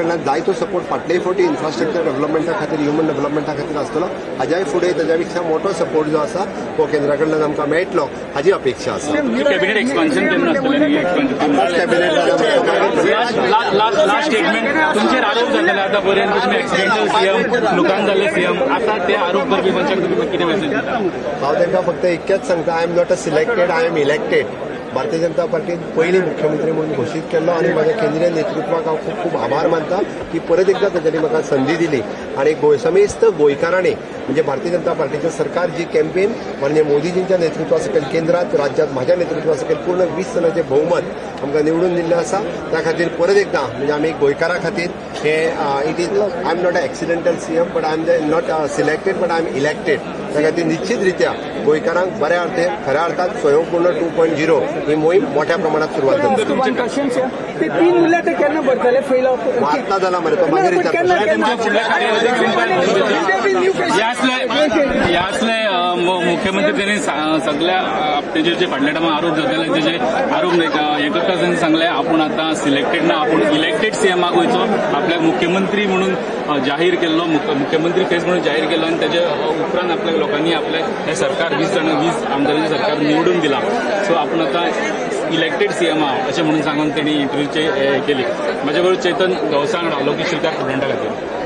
कडल्यान जायतो सपोर्ट फाटलेय फावटी इन्फ्रास्ट्रक्चर डेव्हलपमेंटा खातीर ह्युमन डेव्हलपमेंटा खातीर आसतलो हाज्याय फुडें ताच्या पेक्षा मोठो सपोर्ट जो आसा तो केंद्रा कडल्यान आमकां मेळटलो हाजी अपेक्षा आसा. कॅबिनेट एक्सपान्शन केन्ना लास्ट स्टेटमेंट तुमचेर आरोप जाताले आतां पर्यंत तुमी एक्सिडेंटल सीएम लुकान जाल्ले सीएम आता ते आरोप करपी मनशाक तुमी कितें मेसेज दिता? हांव तांकां फक्त एकच सांगता I am not a selected I am elected. Bharatiya Janata पार्टीन पयली मुख्यमंत्री म्हणून घोषीत केल्लो आनी माझ्या केंद्रीय नेतृत्वाक हांव खूब खूब आभार मानता की परत एकदा तांच्यांनी म्हाका संदी दिली आणि समेस्त गोंयकारांनी म्हणजे भारतीय जनता पार्टीचे सरकार जी कॅम्पेन माननीय मोदीजींच्या नेतृत्वा सकयल केंद्रात राज्यात माझ्या नेतृत्वा सकयल पूर्ण 20 जाणांचे बहुमत आमकां निवडून दिल्लें आसा. त्या खातीर परत एकदा म्हणजे आमी गोंयकारां खातीर हे it is I am not a accidental CM but I am not selected but I am elected. त्या खातीर निश्चितरित्या गोंयकारांक बऱ्या खऱ्या अर्थात स्वयंपूर्ण 2.0 ही मोहीम मोठ्या प्रमाणात सुरुवात जातली. ते 3 उरले ते केन्ना भरतले फेल आत्ता जाला मरे तो मागीर यासले मुख्यमंत्री त्यांनी सगळ्या तेजे जे फाटल्या टायमार आरोप जाताले तेजे आरोप हे करता त्यांनी सांगले आपण आता सिलेक्टेड ना आपण इलेक्टेड सीएमाक वयचो. आपल्याक मुख्यमंत्री म्हणून जाहीर केल्लो मुख्यमंत्री फेस म्हणून जाहीर केलो आणि त्याच्या उपरांत आपल्या लोकांनी आपल्या हे सरकार 20 आमदारांचे सरकार निवडून दिला. सो आपण आता इलेक्टेड सीएम असे म्हणून सांगून त्यांनी इंटरव्यूचे केली. माझ्या बरोबर चेतन गवसांगडा लोकी शिरकार स्टुडंटा खातीर.